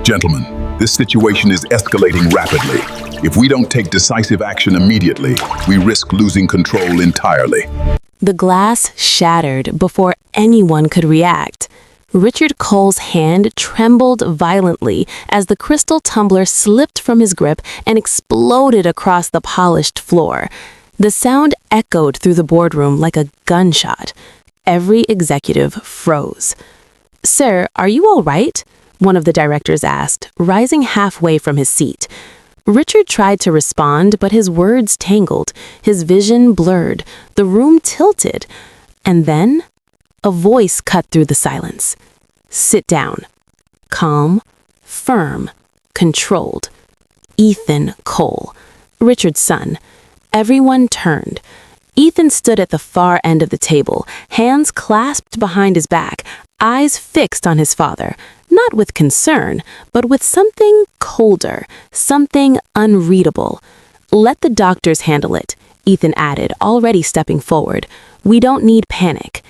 Gentlemen, this situation is escalating rapidly. If we don't take decisive action immediately, we risk losing control entirely. The glass shattered before anyone could react. Richard Cole's hand trembled violently as the crystal tumbler slipped from his grip and exploded across the polished floor. The sound echoed through the boardroom like a gunshot. Every executive froze. "Sir, are you all right?" one of the directors asked, rising halfway from his seat. Richard tried to respond, but his words tangled, his vision blurred, the room tilted. And then, a voice cut through the silence. "Sit down." Calm, firm, controlled. Ethan Cole, Richard's son. Everyone turned. Ethan stood at the far end of the table, hands clasped behind his back, eyes fixed on his father, not with concern, but with something colder, something unreadable. "Let the doctors handle it," Ethan added, already stepping forward. "We don't need panic."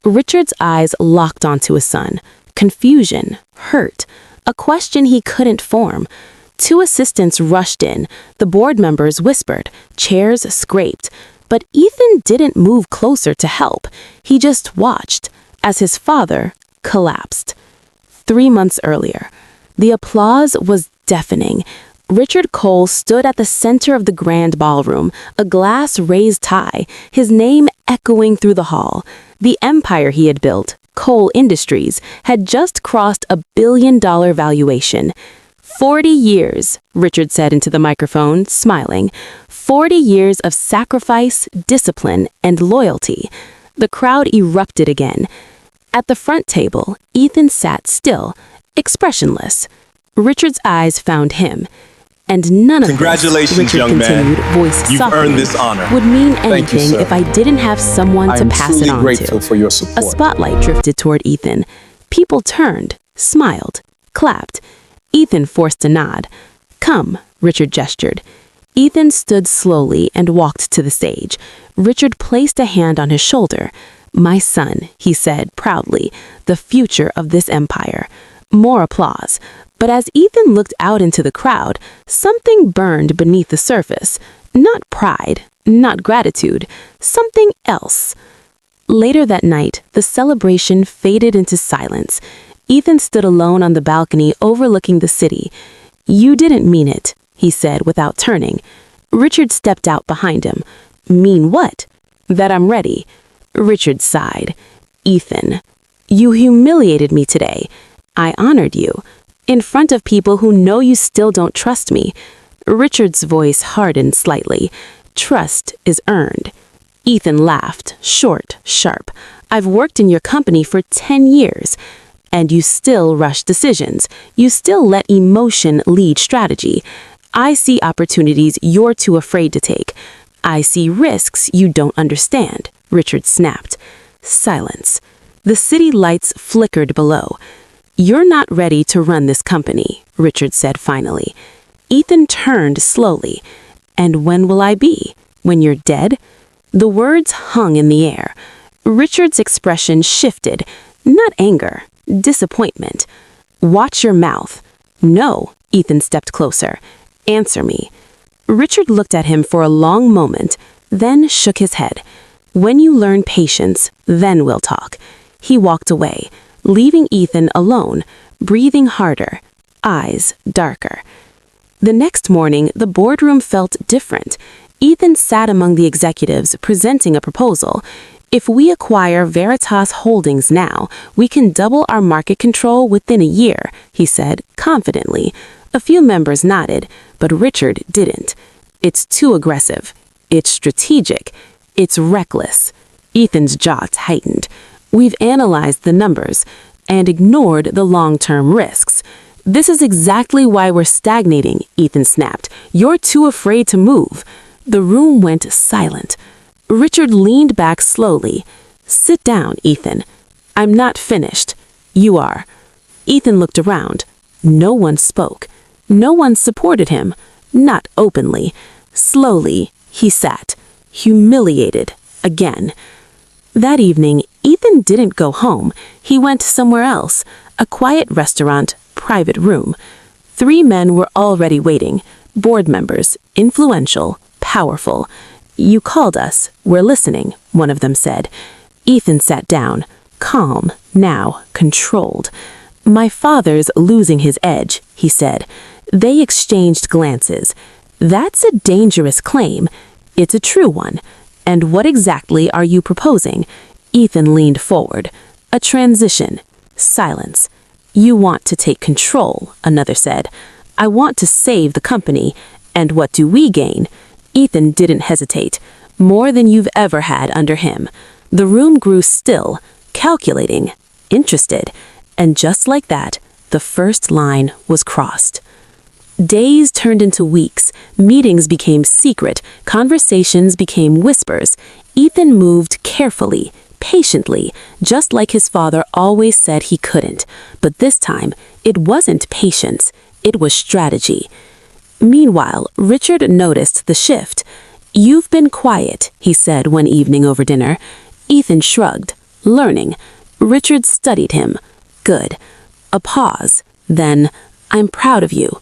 Richard's eyes locked onto his son. Confusion, hurt, a question he couldn't form. Two assistants rushed in. The board members whispered. Chairs scraped. But Ethan didn't move closer to help. He just watched as his father collapsed. 3 months earlier, the applause was deafening. Richard Cole stood at the center of the grand ballroom, a glass raised high, his name echoing through the hall. The empire he had built, Cole Industries, had just crossed $1 billion valuation. 40 years, Richard said into the microphone, smiling. 40 years of sacrifice, discipline, and loyalty. The crowd erupted again. At the front table, Ethan sat still, expressionless. Richard's eyes found him. And none of Congratulations, this, Richard young continued, man. voice You've softening, earned this honor. would mean Thank you, anything sir. if I didn't have someone to pass it on I'm truly grateful to. for your support. A spotlight drifted toward Ethan. People turned, smiled, clapped. Ethan forced a nod. "Come," Richard gestured. Ethan stood slowly and walked to the stage. Richard placed a hand on his shoulder. "My son," he said proudly, "the future of this empire." More applause. But as Ethan looked out into the crowd, something burned beneath the surface. Not pride, not gratitude, something else. Later that night, the celebration faded into silence. Ethan stood alone on the balcony overlooking the city. "You didn't mean it," he said without turning. Richard stepped out behind him. "Mean what?" "That I'm ready." Richard sighed. "Ethan, you humiliated me today. I honored you. In front of people who know you still don't trust me." Richard's voice hardened slightly. "Trust is earned." Ethan laughed, short, sharp. "I've worked in your company for 10 years. And you still rush decisions. You still let emotion lead strategy. I see opportunities you're too afraid to take. I see risks you don't understand," Richard snapped. Silence. The city lights flickered below. "You're not ready to run this company," Richard said finally. Ethan turned slowly. "And when will I be? When you're dead?" The words hung in the air. Richard's expression shifted. Not anger, disappointment. "Watch your mouth." "No," Ethan stepped closer. "Answer me." Richard looked at him for a long moment, then shook his head. "When you learn patience, then we'll talk." He walked away, leaving Ethan alone, breathing harder, eyes darker. The next morning, the boardroom felt different. Ethan sat among the executives presenting a proposal. "If we acquire Veritas Holdings now, we can double our market control within a year," he said confidently. A few members nodded, but Richard didn't. "It's too aggressive. It's strategic. It's reckless." Ethan's jaw tightened. "We've analyzed the numbers and ignored the long-term risks. This is exactly why we're stagnating," Ethan snapped. "You're too afraid to move." The room went silent. Richard leaned back slowly. "Sit down, Ethan. I'm not finished. You are." Ethan looked around. No one spoke. No one supported him. Not openly. Slowly, he sat, humiliated, again. That evening, Ethan didn't go home. He went somewhere else, a quiet restaurant, private room. 3 men were already waiting, board members, influential, powerful. "You called us. We're listening," one of them said. Ethan sat down, calm, now controlled. "My father's losing his edge," he said. They exchanged glances. "That's a dangerous claim. It's a true one. And what exactly are you proposing?" Ethan leaned forward. "A transition." Silence. "You want to take control," another said. "I want to save the company. And what do we gain?" Ethan didn't hesitate. "More than you've ever had under him." The room grew still, calculating, interested. And just like that, the first line was crossed. Days turned into weeks. Meetings became secret. Conversations became whispers. Ethan moved carefully, patiently, just like his father always said he couldn't. But this time, it wasn't patience. It was strategy. Meanwhile, Richard noticed the shift. "You've been quiet," he said one evening over dinner. Ethan shrugged, learning. Richard studied him. Good. A pause. Then, "I'm proud of you."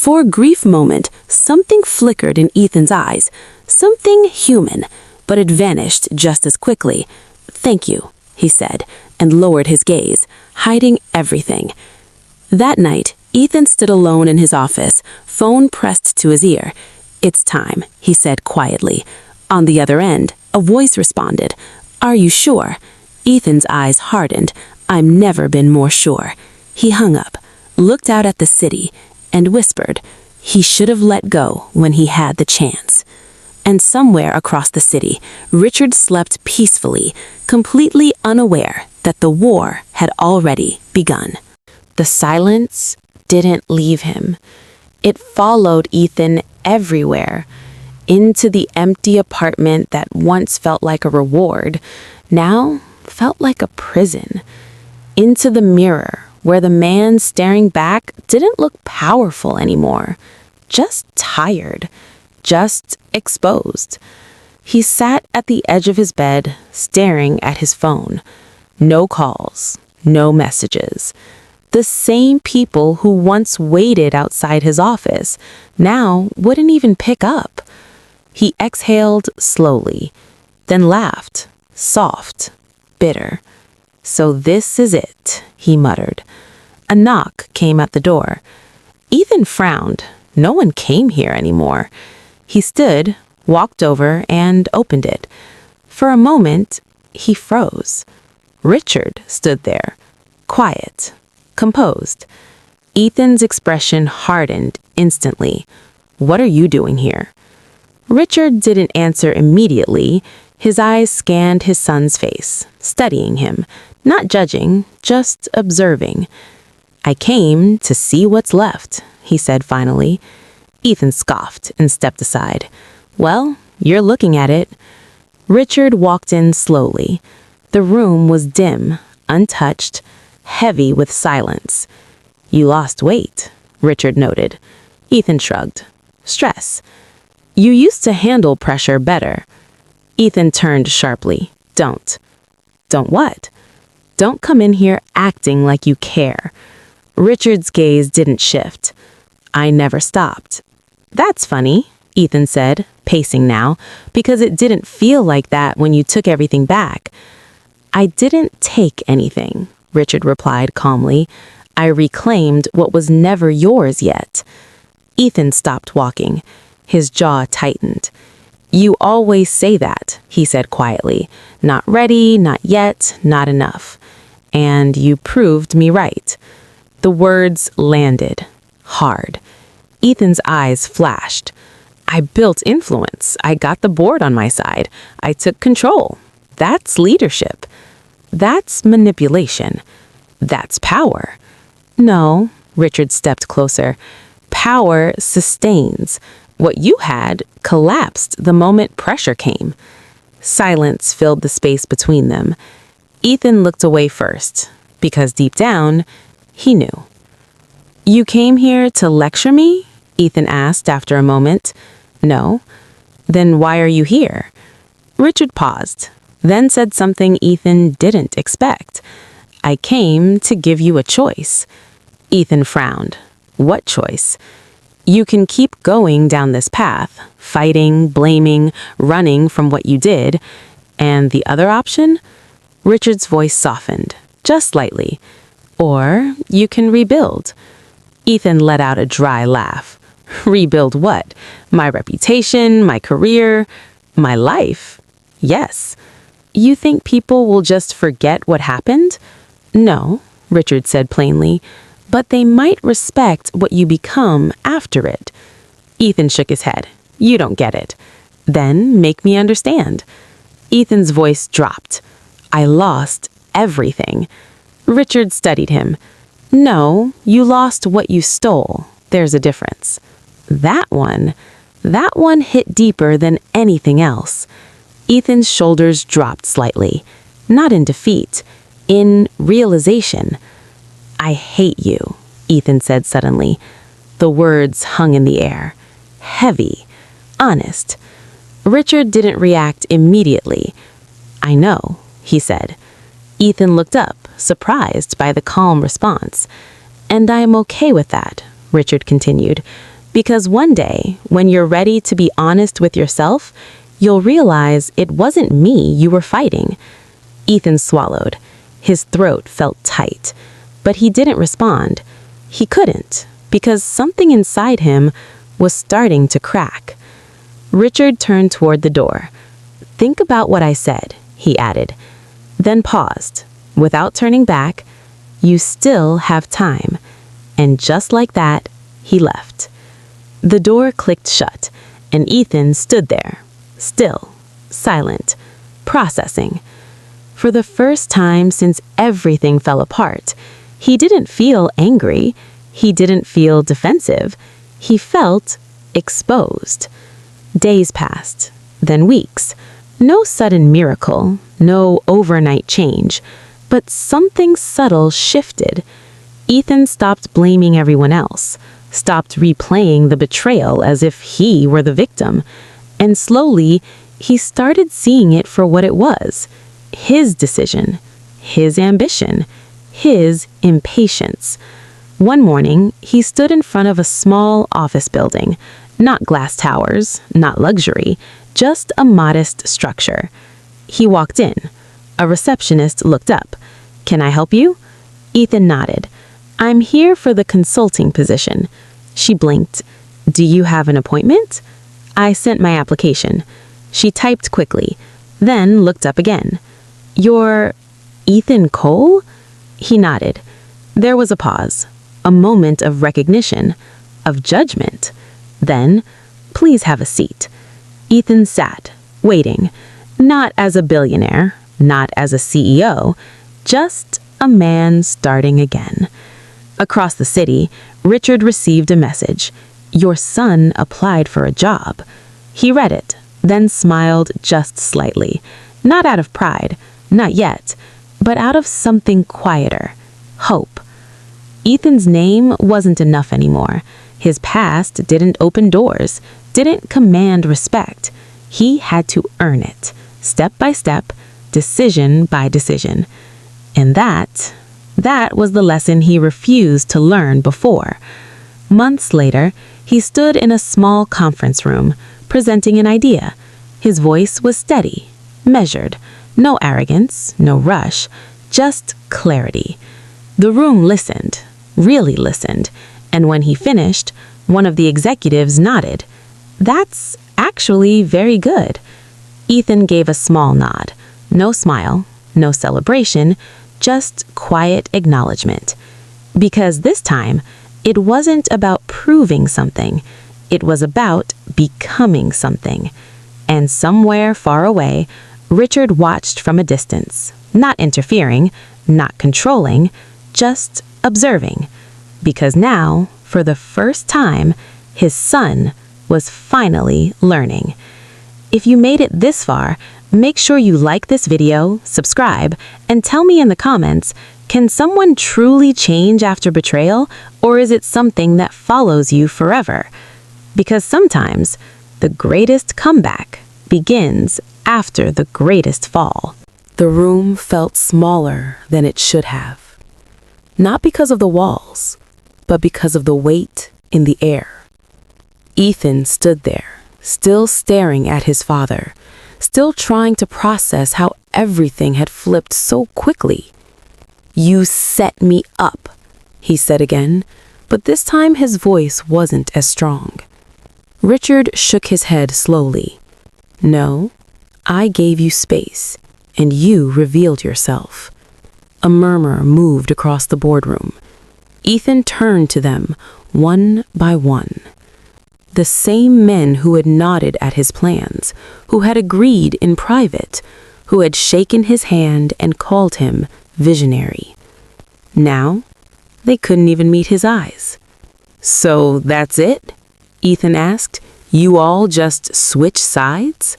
For a brief moment, something flickered in Ethan's eyes. Something human, but it vanished just as quickly. "Thank you," he said, and lowered his gaze, hiding everything. That night, Ethan stood alone in his office, phone pressed to his ear. "It's time," he said quietly. On the other end, a voice responded. "Are you sure?" Ethan's eyes hardened. "I'm never been more sure." He hung up, looked out at the city, and whispered, he should have let go when he had the chance. And somewhere across the city, Richard slept peacefully, completely unaware that the war had already begun. The silence didn't leave him. It followed Ethan everywhere. Into the empty apartment that once felt like a reward, now felt like a prison. Into the mirror, where the man staring back didn't look powerful anymore, just tired, just exposed. He sat at the edge of his bed, staring at his phone. No calls, no messages. The same people who once waited outside his office now wouldn't even pick up. He exhaled slowly, then laughed, soft, bitter. "So this is it," he muttered. A knock came at the door. Ethan frowned. No one came here anymore. He stood, walked over, and opened it. For a moment, he froze. Richard stood there, quiet, composed. Ethan's expression hardened instantly. "What are you doing here?" Richard didn't answer immediately. His eyes scanned his son's face, studying him, not judging, just observing. "I came to see what's left," he said finally. Ethan scoffed and stepped aside. "Well, you're looking at it." Richard walked in slowly. The room was dim, untouched, heavy with silence. "You lost weight," Richard noted. Ethan shrugged. "Stress. You used to handle pressure better." Ethan turned sharply. "Don't." "Don't what?" "Don't come in here acting like you care." Richard's gaze didn't shift. "I never stopped." "That's funny," Ethan said, pacing now, "because it didn't feel like that when you took everything back." "I didn't take anything," Richard replied calmly. "I reclaimed what was never yours yet." Ethan stopped walking. His jaw tightened. "You always say that," he said quietly. "Not ready, not yet, not enough." And you proved me right. The words landed, hard. Ethan's eyes flashed. "I built influence. I got the board on my side. I took control. That's leadership. That's manipulation. That's power." "No," Richard stepped closer. "Power sustains. What you had collapsed the moment pressure came." Silence filled the space between them. Ethan looked away first, because deep down, he knew. "You came here to lecture me?" Ethan asked after a moment. "No." "Then why are you here?" Richard paused, then said something Ethan didn't expect. "I came to give you a choice." Ethan frowned. What choice? You can keep going down this path, fighting, blaming, running from what you did. And the other option? Richard's voice softened, just slightly. Or you can rebuild. Ethan let out a dry laugh. Rebuild what? My reputation, my career, my life? Yes. You think people will just forget what happened? No, Richard said plainly, but they might respect what you become after it. Ethan shook his head. You don't get it. Then make me understand. Ethan's voice dropped. I lost everything. Richard studied him. No, you lost what you stole. There's a difference. That one hit deeper than anything else. Ethan's shoulders dropped slightly, not in defeat, in realization. I hate you, Ethan said suddenly. The words hung in the air, heavy, honest. Richard didn't react immediately. I know, he said. Ethan looked up, surprised by the calm response. And I'm okay with that, Richard continued, because one day, when you're ready to be honest with yourself, you'll realize it wasn't me you were fighting. Ethan swallowed. His throat felt tight, but he didn't respond. He couldn't, because something inside him was starting to crack. Richard turned toward the door. Think about what I said, he added, then paused. Without turning back, you still have time. And just like that, he left. The door clicked shut, and Ethan stood there, still, silent, processing. For the first time since everything fell apart, he didn't feel angry. He didn't feel defensive. He felt exposed. Days passed, then weeks. No sudden miracle, no overnight change, but something subtle shifted. Ethan stopped blaming everyone else, stopped replaying the betrayal as if he were the victim, and slowly he started seeing it for what it was. His decision, his ambition, his impatience. One morning, he stood in front of a small office building, not glass towers, not luxury, just a modest structure. He walked in. A receptionist looked up. Can I help you? Ethan nodded. I'm here for the consulting position. She blinked. Do you have an appointment? I sent my application. She typed quickly, then looked up again. You're Ethan Cole? He nodded. There was a pause, a moment of recognition, of judgment. Then, please have a seat. Ethan sat, waiting, not as a billionaire, not as a CEO, just a man starting again. Across the city, Richard received a message. Your son applied for a job. He read it, then smiled just slightly, not out of pride, not yet, but out of something quieter, hope. Ethan's name wasn't enough anymore. His past didn't open doors, didn't command respect. He had to earn it, step by step, decision by decision. And that was the lesson he refused to learn before. Months later, he stood in a small conference room, presenting an idea. His voice was steady, measured, no arrogance, no rush, just clarity. The room listened, really listened, and when he finished, one of the executives nodded. That's actually very good. Ethan gave a small nod. No smile, no celebration, just quiet acknowledgement. Because this time, it wasn't about proving something. It was about becoming something. And somewhere far away, Richard watched from a distance, not interfering, not controlling, just observing. Because now, for the first time, his son was finally learning. If you made it this far, make sure you like this video, subscribe, and tell me in the comments, can someone truly change after betrayal, or is it something that follows you forever? Because sometimes, the greatest comeback begins after the greatest fall. The room felt smaller than it should have. Not because of the walls, but because of the weight in the air. Ethan stood there, still staring at his father, still trying to process how everything had flipped so quickly. "You set me up," he said again, but this time his voice wasn't as strong. Richard shook his head slowly. "No, I gave you space, and you revealed yourself." A murmur moved across the boardroom. Ethan turned to them, one by one. The same men who had nodded at his plans, who had agreed in private, who had shaken his hand and called him visionary. Now, they couldn't even meet his eyes. "So that's it?" Ethan asked. "You all just switch sides?"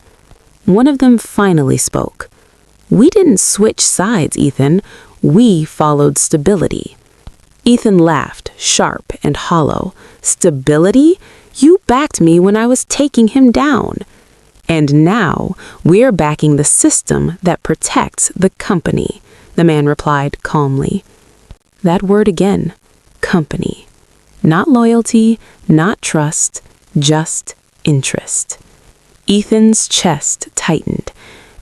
One of them finally spoke. "We didn't switch sides, Ethan. We followed stability." Ethan laughed, sharp and hollow. "Stability? You backed me when I was taking him down. And now we're backing the system that protects the company," the man replied calmly. That word again, company. Not loyalty, not trust, just interest. Ethan's chest tightened,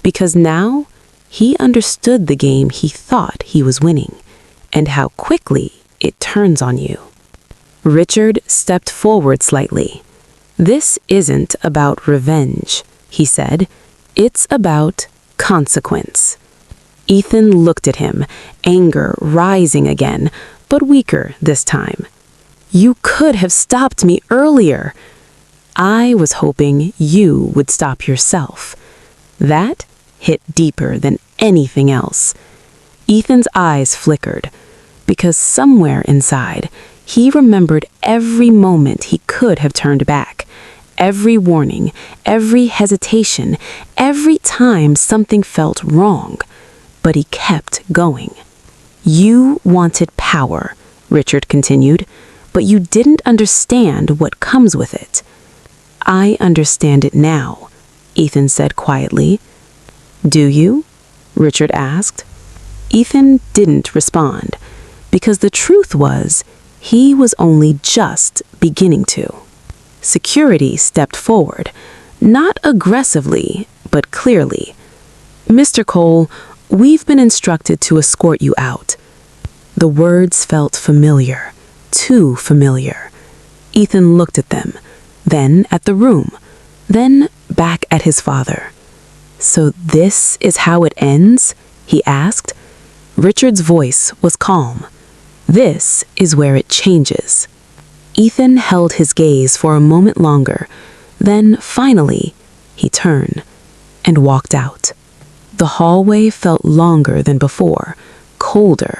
because now he understood the game he thought he was winning, and how quickly it turns on you. Richard stepped forward slightly. "This isn't about revenge," he said. "It's about consequence." Ethan looked at him, anger rising again, but weaker this time. "You could have stopped me earlier." "I was hoping you would stop yourself." That hit deeper than anything else. Ethan's eyes flickered, because somewhere inside, he remembered every moment he could have turned back, every warning, every hesitation, every time something felt wrong. But he kept going. "You wanted power," Richard continued, "but you didn't understand what comes with it." "I understand it now," Ethan said quietly. "Do you?" Richard asked. Ethan didn't respond, because the truth was, he was only just beginning to. Security stepped forward, not aggressively, but clearly. "Mr. Cole, we've been instructed to escort you out." The words felt familiar, too familiar. Ethan looked at them, then at the room, then back at his father. "So this is how it ends?" he asked. Richard's voice was calm. "This is where it changes." Ethan held his gaze for a moment longer, then finally he turned and walked out. The hallway felt longer than before, colder.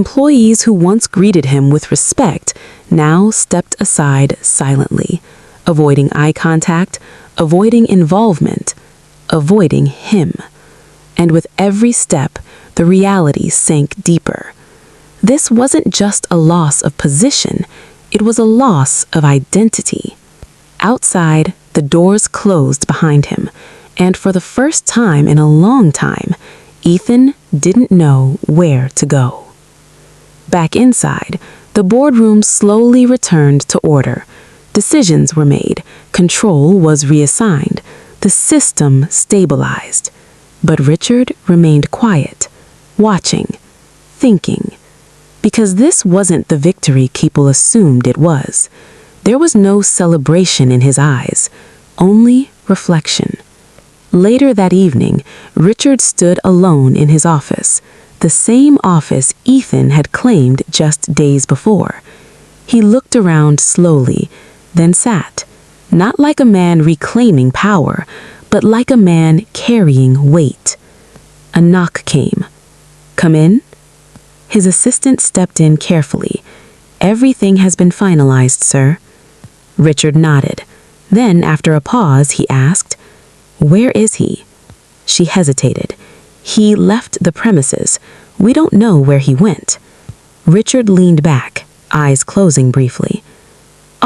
Employees who once greeted him with respect now stepped aside silently, avoiding eye contact, avoiding involvement, avoiding him. And with every step, the reality sank deeper. This wasn't just a loss of position, it was a loss of identity. Outside, the doors closed behind him, and for the first time in a long time, Ethan didn't know where to go. Back inside, the boardroom slowly returned to order. Decisions were made, control was reassigned, the system stabilized. But Richard remained quiet, watching, thinking. Because this wasn't the victory people assumed it was. There was no celebration in his eyes, only reflection. Later that evening, Richard stood alone in his office, the same office Ethan had claimed just days before. He looked around slowly, then sat, not like a man reclaiming power, but like a man carrying weight. A knock came. "Come in?" His assistant stepped in carefully. "Everything has been finalized, sir." Richard nodded. Then, after a pause, he asked, "Where is he?" She hesitated. "He left the premises. We don't know where he went." Richard leaned back, eyes closing briefly.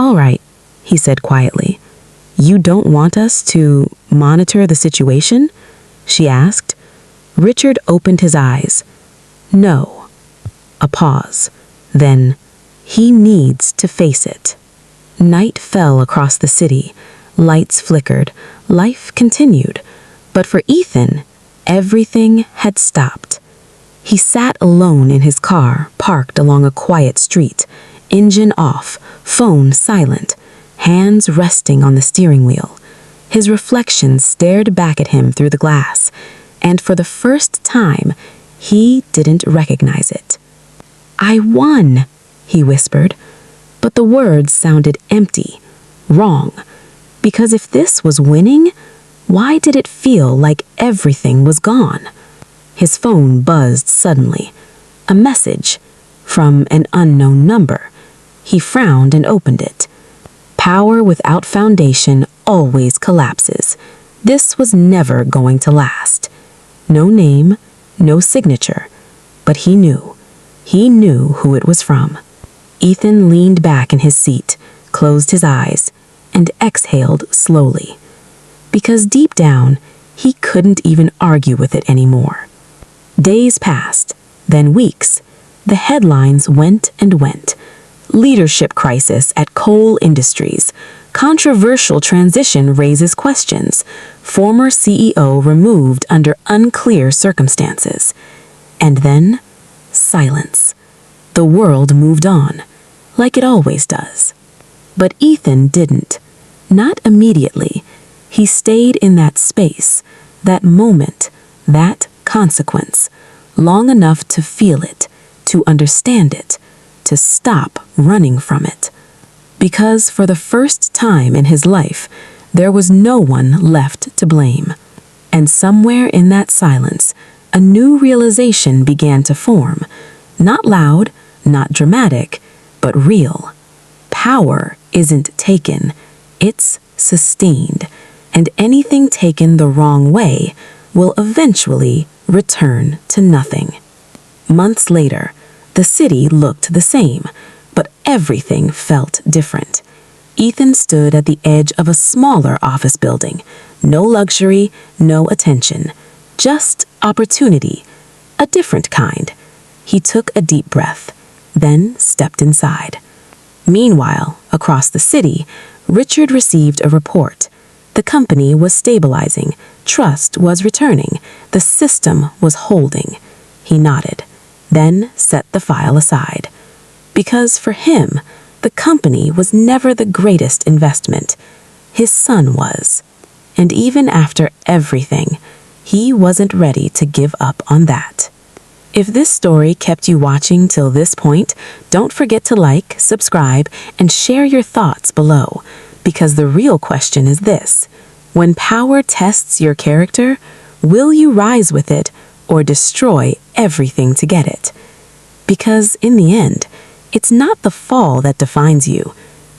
"All right," he said quietly. "You don't want us to monitor the situation?" she asked. Richard opened his eyes. "No." A pause. Then, He needs to face it. Night fell across the city. Lights flickered. Life continued. But for Ethan, everything had stopped. He sat alone in his car, parked along a quiet street, engine off, phone silent, hands resting on the steering wheel. His reflection stared back at him through the glass, and for the first time, he didn't recognize it. "I won," he whispered, but the words sounded empty, wrong, because if this was winning, why did it feel like everything was gone? His phone buzzed suddenly. A message from an unknown number. He frowned and opened it. Power without foundation always collapses. This was never going to last. No name, no signature, but he knew. He knew who it was from. Ethan leaned back in his seat, closed his eyes, and exhaled slowly. Because deep down, he couldn't even argue with it anymore. Days passed, then weeks. The headlines went and went. Leadership crisis at coal industries. Controversial transition raises questions. Former CEO removed under unclear circumstances. And then, silence. The world moved on, like it always does. But Ethan didn't. Not immediately. He stayed in that space, that moment, that consequence, long enough to feel it, to understand it, to stop running from it. Because for the first time in his life, there was no one left to blame. And somewhere in that silence, a new realization began to form. Not loud, not dramatic, but real. Power isn't taken, it's sustained. And anything taken the wrong way will eventually return to nothing. Months later, the city looked the same, but everything felt different. Ethan stood at the edge of a smaller office building. No luxury, no attention, just opportunity, a different kind. He took a deep breath, then stepped inside. Meanwhile, across the city, Richard received a report. The company was stabilizing, trust was returning, the system was holding. He nodded, then set the file aside. Because for him, the company was never the greatest investment. His son was. And even after everything, he wasn't ready to give up on that. If this story kept you watching till this point, don't forget to like, subscribe, and share your thoughts below. Because the real question is this: when power tests your character, will you rise with it or destroy everything to get it? Because in the end, it's not the fall that defines you.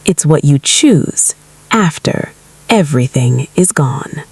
It's what you choose after everything is gone.